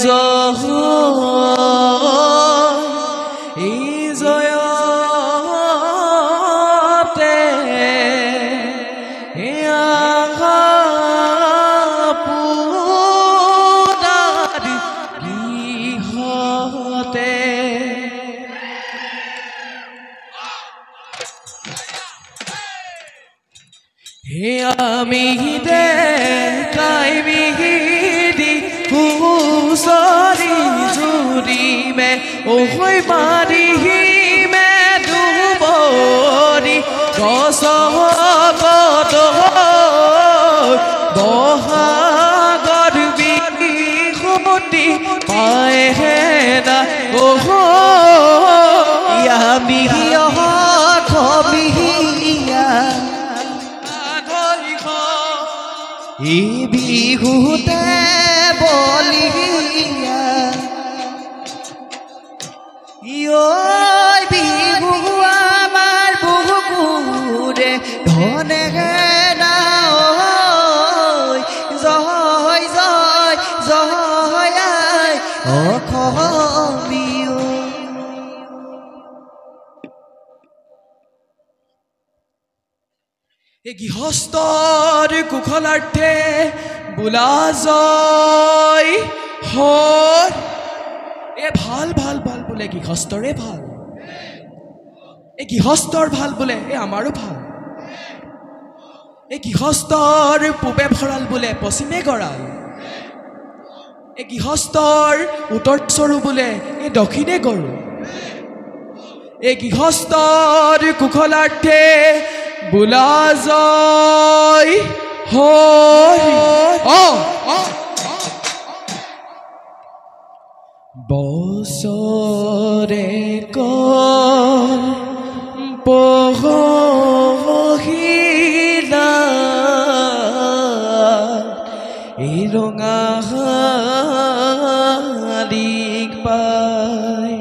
Joi Amide kai mihidi husari juri me ohoi mari me dubori kosogoto bohagor bihuti paehna oho ya mihiya khomiya বিহুতে বলিয়া বিহু আমার বহুকুরে ধনে না জয় জয় জয় অখমিও গৃহস্থৰ কুশলাৰ্থে বোলা জয় হৰ ভাল ভাল ভাল বোলে গৃহস্থৰে ভাল গৃহস্থৰ ভাল বোলে আমাৰো ভাল গৃহস্থৰ পূবে ভঁৰাল বোলে পশ্চিমে গৰাল গৃহস্থৰ উত্তৰ চৰু বোলে দক্ষিণে গৰু গৃহস্থৰ কুশলাৰ্থে বোলা জয় বছৰে পহিলা এই ৰঙা দিক পাই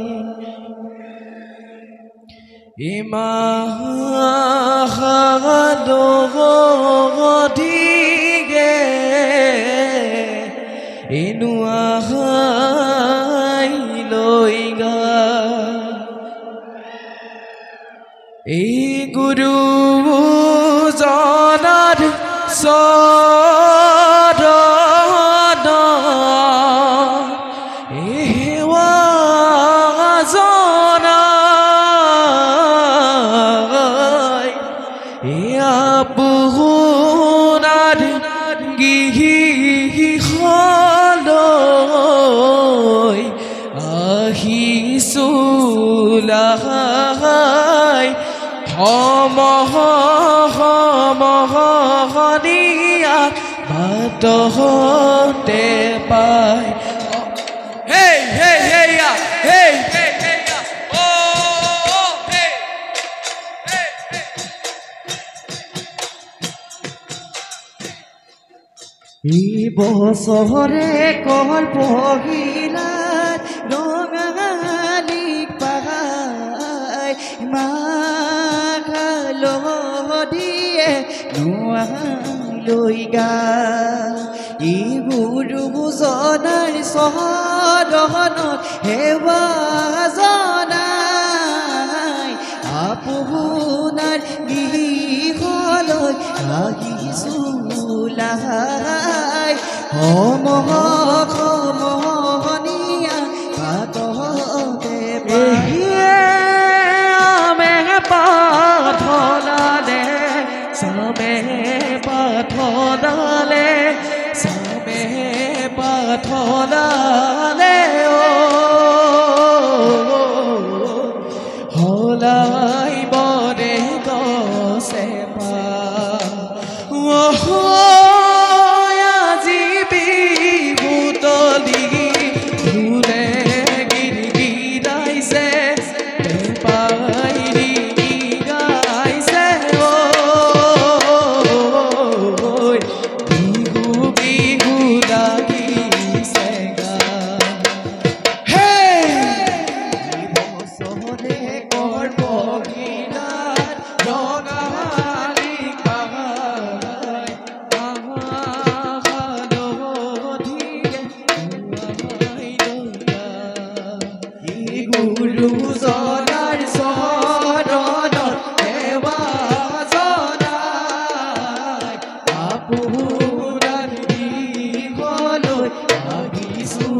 ইমাহাদিগে ইনুয়াহাই লইগা এই গুৰু জনাৰ চৰণ এৱা জনা আপুনাৰ গিহিহলৈ আহিছোলাই সমহনীয়া বাটতে পাই হেই হেই হেয়া হেই বছৰে কৰ পহিলা ৰঙালীক পাই মাঘালদিয়ে নোৱালৈ গা গুৰু জনাৰ চৰণত সেৱা জনাই আপোনাৰ গৃহলৈ আহিছোলাই সমহনীয়া বাটতে আমে পাথলালে চামে পাথলালে চামে পাথলালে হলাই বৰে গছে পা আজি বিহুতলি ফুলে গিৰিগিৰাইছে পাইৰি গাইছে বিহু বিহু লাগিছে গা আপোনাৰ দিবলৈ আহিছোঁ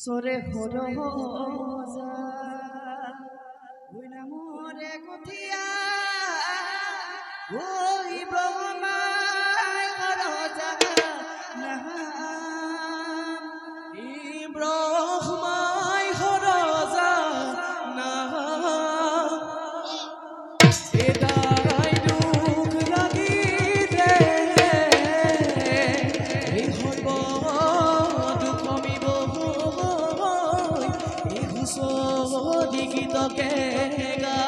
ঈশ্বৰে সৰজা নামৰে কঠীয়া ঐ ব্ৰহ্মাই সৰজা ব্ৰহ্মাই সৰজা এদাই দুখ লাগিলে এই সৰ্ব দুখ কমিব গীতকে গা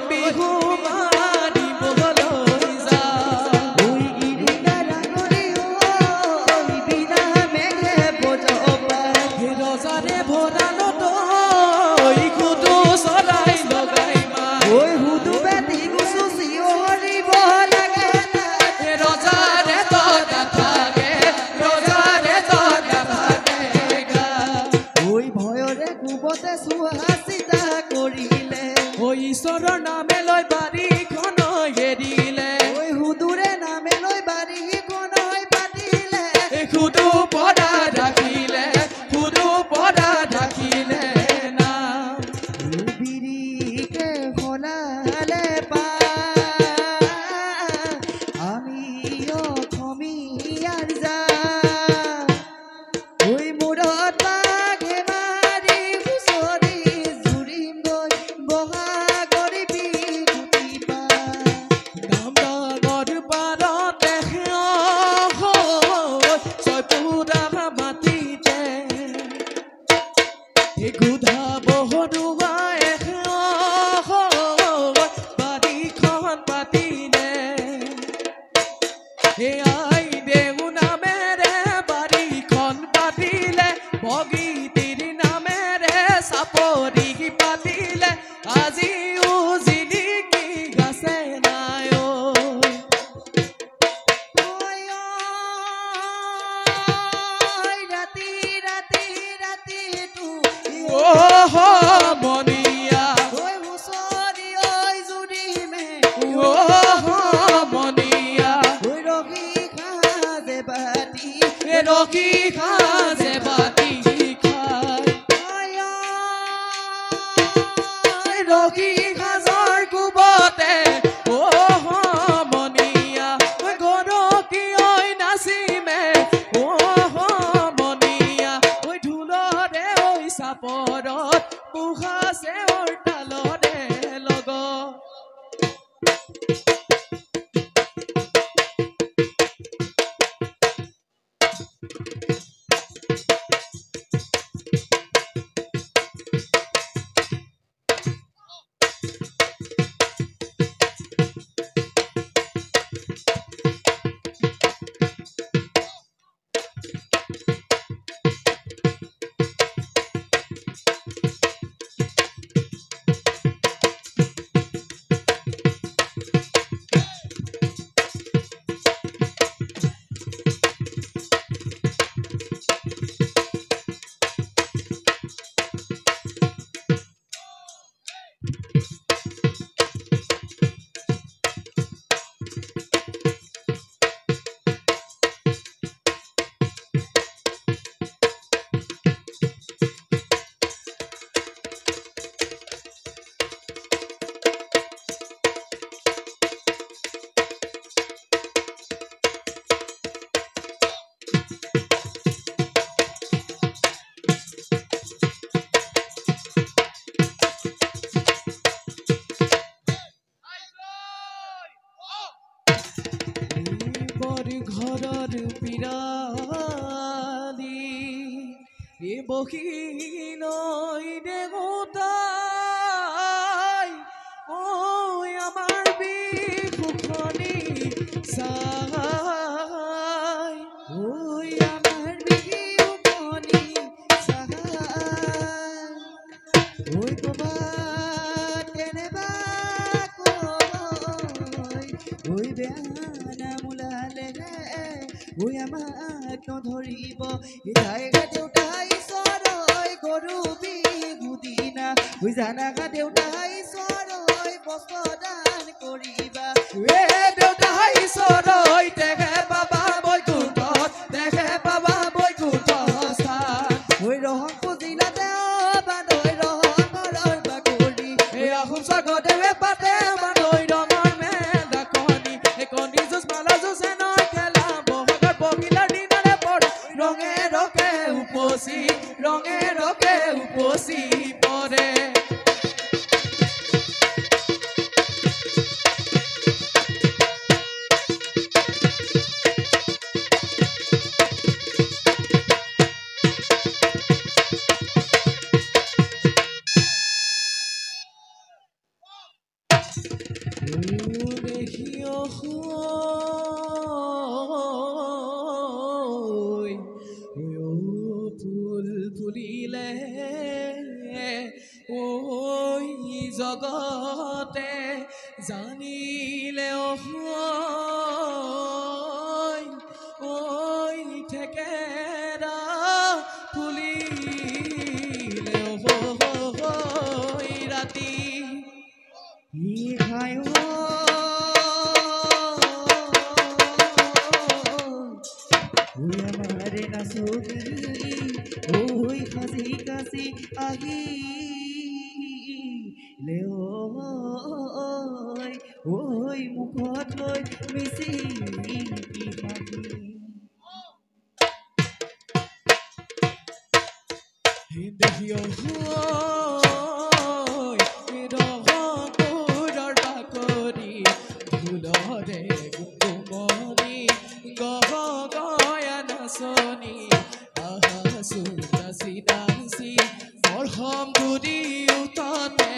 বিহু মাৰিবলৈ যা ৰজাৰে ভৰালত সুদু চলাই লগাই মাই সুদু বেটি গুচু চিঞৰিব লাগে ৰজাৰে তত থাকে ৰজাৰে তত থাকে ঐ ভয়ৰে কুবতে চোৱা চিতা কৰিলে ঐ ঈশ্বৰৰ নামে লৈ বাৰীখন এৰিলে ঐ সুদুৰে নামে লৈ বাৰীখন পাতিলে সুদু পৰা ৰাখিলে সুদু পৰা ৰাখিলে না বিৰিকে সলালে পা আমি অসমীয়াৰ যা ঐ মূৰত গুধা বহুৱা বাৰীখন পাতিলে আই দেউ নামেৰে বাৰীখন পাতিলে বগীতিৰ নামেৰে চাপৰি পাতিলে আজিও জিলিকি গাছে নাই ৰাতি ৰাতি ৰাতিটো মনিয়া ঐ হুঁচৰি ঐ জুৰি মে মনিয়া ঐ ৰখি খাজে বাতি খাই ৰখি খাজৰ কুবতে মনিয়া ঐ গৰকি ঐ নাচিমে এ বহি লৈ দেউতাই ঐ আমাৰ বিহুখনি চাই ঐ আমাৰ বিহুখনি চাই ঐ ক'বাত কেনেবা কৈ ঐ বেয়া নাম ওলালে ঐ আমাক নধৰিব জায়গা দেউতাই চৰৈ গৰু বিহু দিনা ঐ জানাগা দেউতাই চৰৈ বস্ত্ৰদান কৰিবা এ দেউতাই চৰৈ তেহে পাবা বৈকুণ্ঠত তেহে পাবা বৈকুণ্ঠত স্থান ঐ ৰহং পুজিলাতে বানৈ ৰহঙৰ বাকৰি এই আহোম স্বৰ্গদেৱে পাতে বানৈ ৰঙৰ মেদাকনি এই কণী যুঁজ মালা যুঁজ এনৰ খেলা বহাগৰ পহিলাৰ দিনাৰে পৰে ৰঙে ৰঙে উপচি পৰে ফুল ফুলিলে ঐ জগতে জানিলে ঐ থেকেৰা ফুলিলে ৰাতি খাই আমারে নাচবি ওই কাছি কাছি আহিলে ওই মুখত লৈ মিচি দেখিও ৰহপুৰৰ বাকৰি ফুলৰে কুমনি গহ গয়া নাচনি আহাচু নাচি নাচি মৰহম গুৰি উঠতে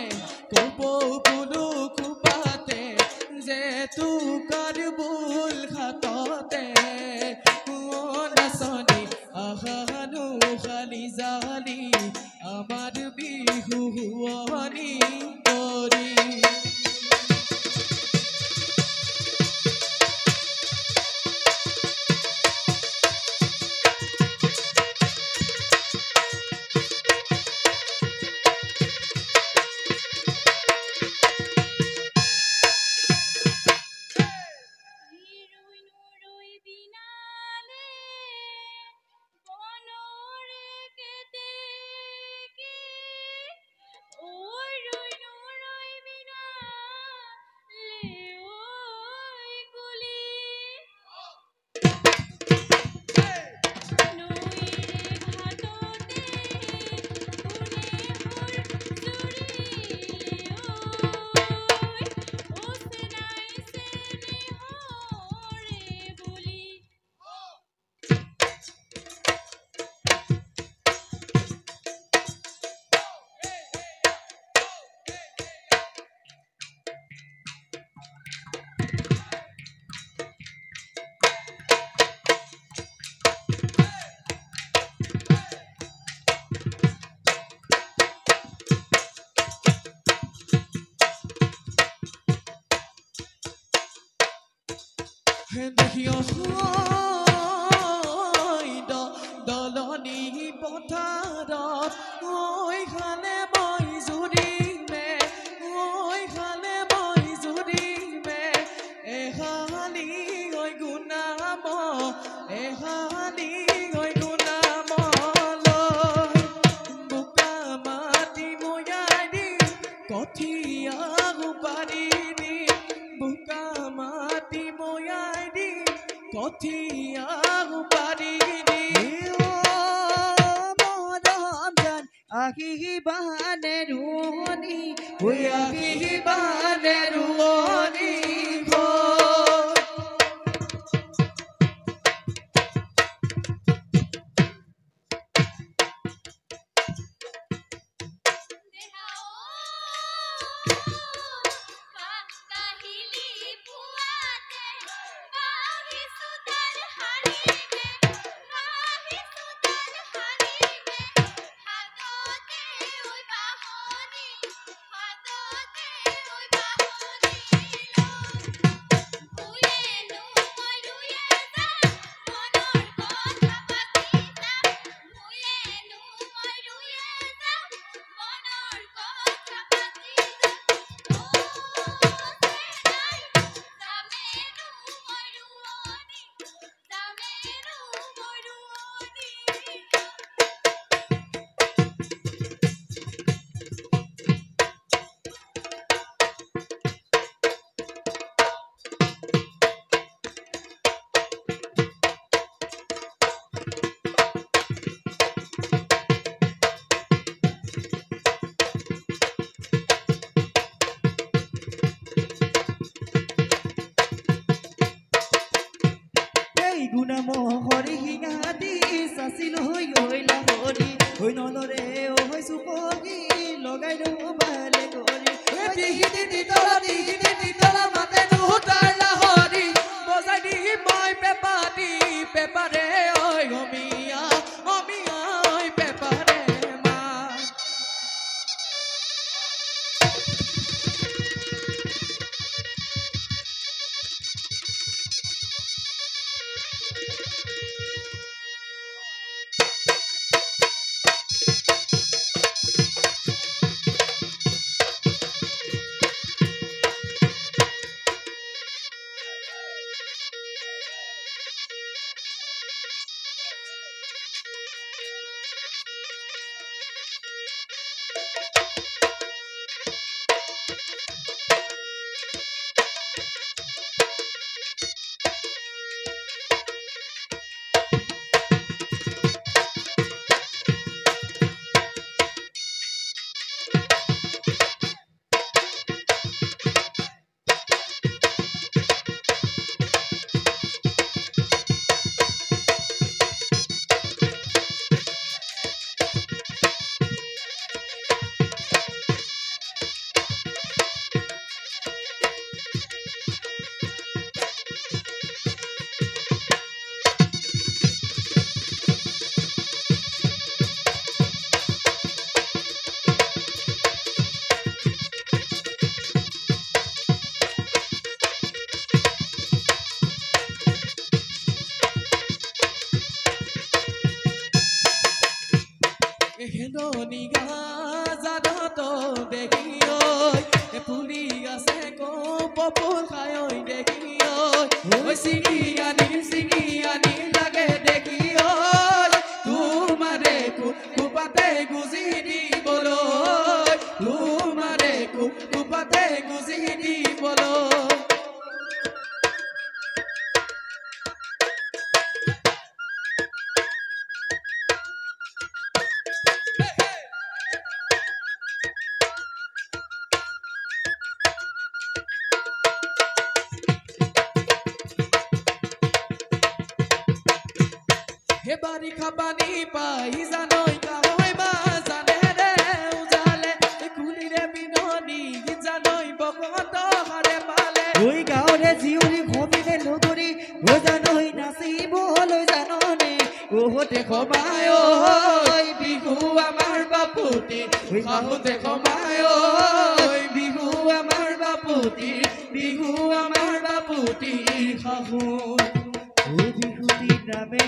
কপৌ ফুলো খোপাতে যে তোকাৰ বুল খাততে নাচনি আহানো খালি জালি আমাৰ বিহু শুৱনি কৰি দেখিও দলনি পথাৰত খালে মই জুৰিমে খালে মই জুৰিমে এহালি হৈ গুণাম এহালি হৈ গুণাম লৈ বোকা মাটি ময়াই দিম কঠীয়া পাৰি দিম বোকা মাটি ময়াই দিম কঠীয়া পাৰি দিম মৰম জান আহিবানে ৰুৱনি আহিবানে ৰুৱনি ঐ লাহৰি ঐ নলৰে ঐ চুপকি লগাই দিওঁ বালে কৰি তিহিতি তলা মাতে নুহুতাৰ লাহৰি বজাই দি মই পেপাৰে ঐ অমিয়া ঐ পেপাৰে মা হেননি গাজাদত দেখি ঐ ফুলি আছে কপপুৰ খাই দেখি ঐ চিঙি আনি লাগে দেখি তোমাৰে কুপাতে গুজি দিবলৈ তোমাৰে কুপাতে গুজি দিবলৈ হে বাৰিষা পানী পাই জানৈ কাহৈ মা জানে ৰে উজালে কুলিৰে বিননি জানৈ বকত হাৰে পালে ঐ গাঁৱৰে জীয়ৰী ভবিলে লগৰী ঐ জানৈ নাচিবলৈ জাননে ওহতে খমাই ঐ বিহু আমাৰ বাপুতি শাহুতে খমাই ঐ বিহু আমাৰ বাপুতি বিহু আমাৰ বাপুতি শাহু বিহুতি নামে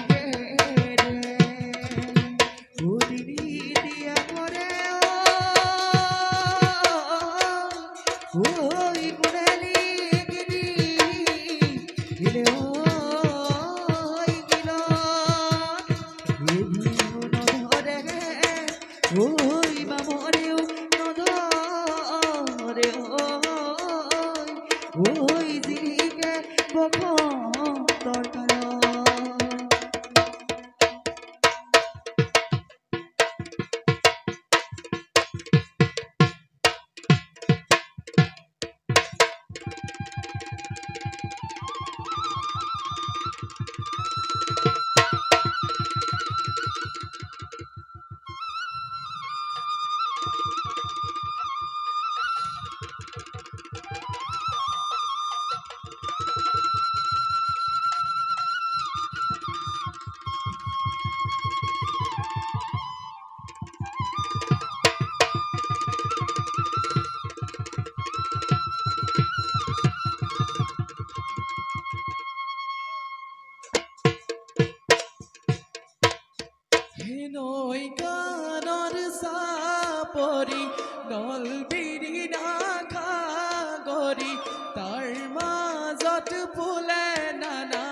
নৈ কাণৰ চাপৰি নলবিৰি নাখাগৰি তাৰ মাজত ফুলে নানা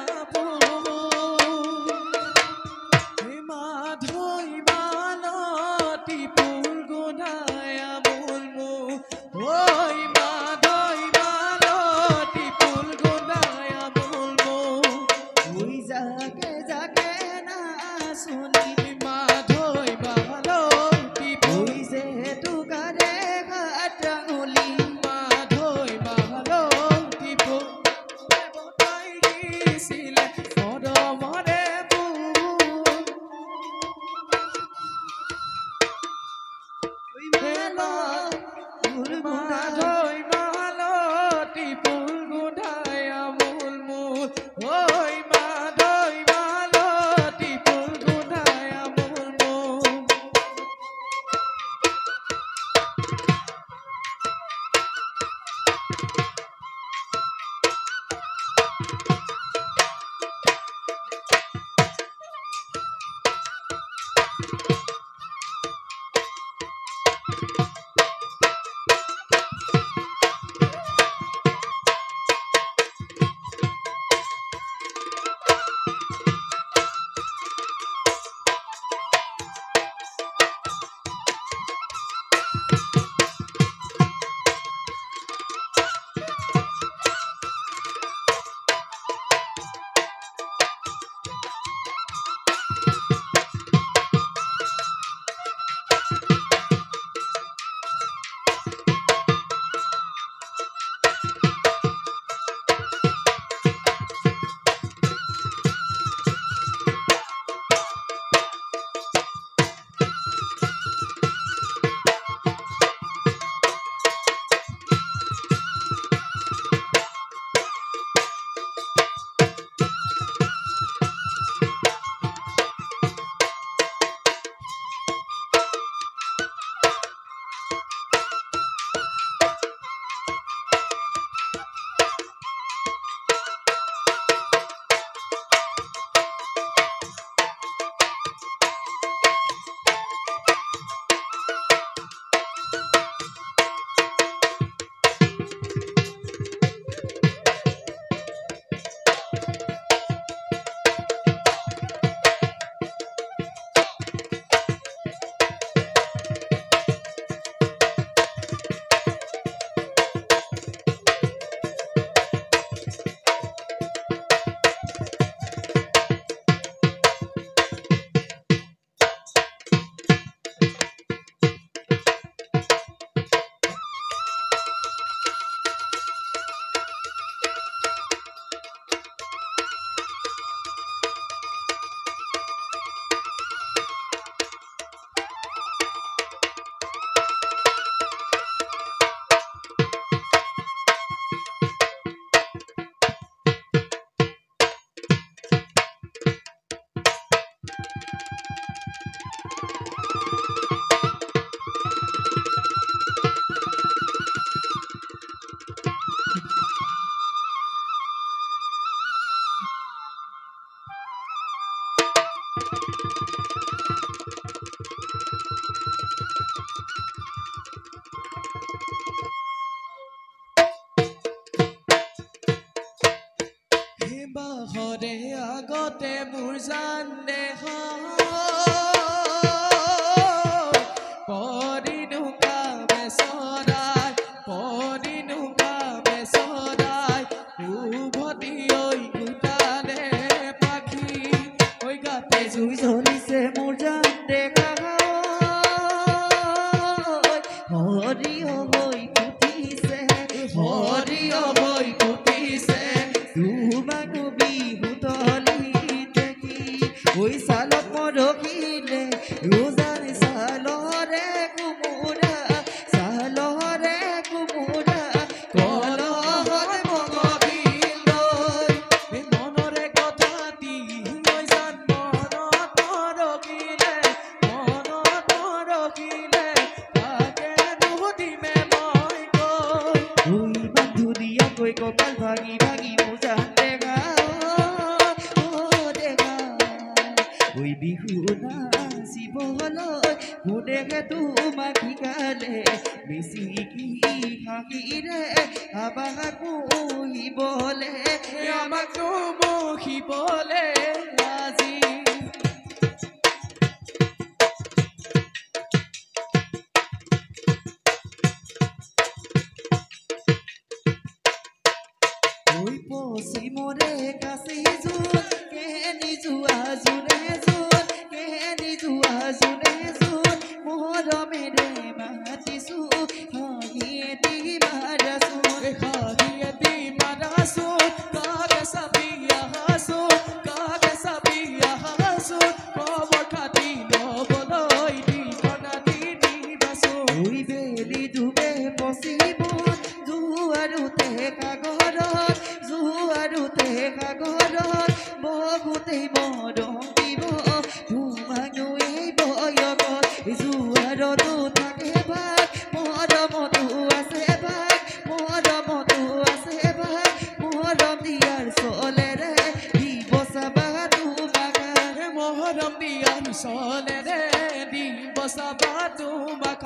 মাধৈ মালতী ফুল গোন্ধাই আমোল মোৰ ঐ মাধৈ মালতী ফুল গোন্ধাই আমোল মোৰ জাকে জাকে না শুনি উজান দেহ পৰিনুকা বেসৰাই পৰিনুকা বেসৰাই উভতি ওই গুটালে পাখি ওই গাতে জুই জ্বলিছে মোৰ জান দেখা হৰিয় হৈ ফুটিছে হৰিয় হৈ ফুটিছে তোমাক বিহু তলি দেখি ঐ চালত মৰখিলে উজান চালৰে কোমোৰা কলহত মগহিলৈ মনৰে কথা দি মই জান মনত ৰখিলে তাকে নুসুধিমে মই কৈ ঐ বান্ধু দিয়াকৈ কঁকাল ভাঙি ভাঙি মোৰ জান দেখা দেখা ঐ বিহু নাচিবলৈ কোনেহে তোমাক শিকালে মিচিকি হাঁহিৰে আবাস কহিবলে আমাক মহিবলে আজি ঐ পশ্চিমৰে কাচি জোন কেনি যোৱা জোনে জোন মৰমেৰে মাতিছো হাঁহিয়েদি মাৰাচোন হাঁহিয়েদি মাৰাচোন কাকে চাবি আহাচোন খবৰ খাতি ল'বলৈ ঠিকনা দি দিবাচোন ঐ বেলি ডুবে পশ্চিমত জোৱাৰোতে সাগৰত বহুতেই মৰম দিব তোমাক এই বয়সত জোৱাৰতো থাকে ভাগ মৰমতো আছে ভাগ মৰম দিয়াৰ চলেৰে দিব চাবা তোমাক মহৰম দিয়াৰ চলেৰে দিব চাবা তোমাক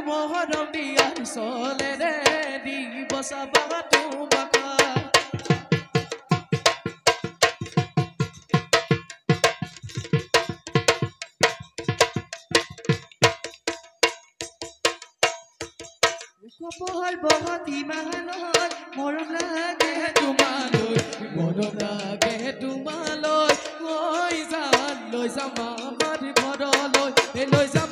মহৰম দিয়াৰ চলেৰে দিব চাবা তোমাক কপাল বহতি মানত মৰম লাগে তোমালৈ মৰম লাগে তোমালৈ লৈ যাম আমাৰ ঘৰলৈ লৈ যাম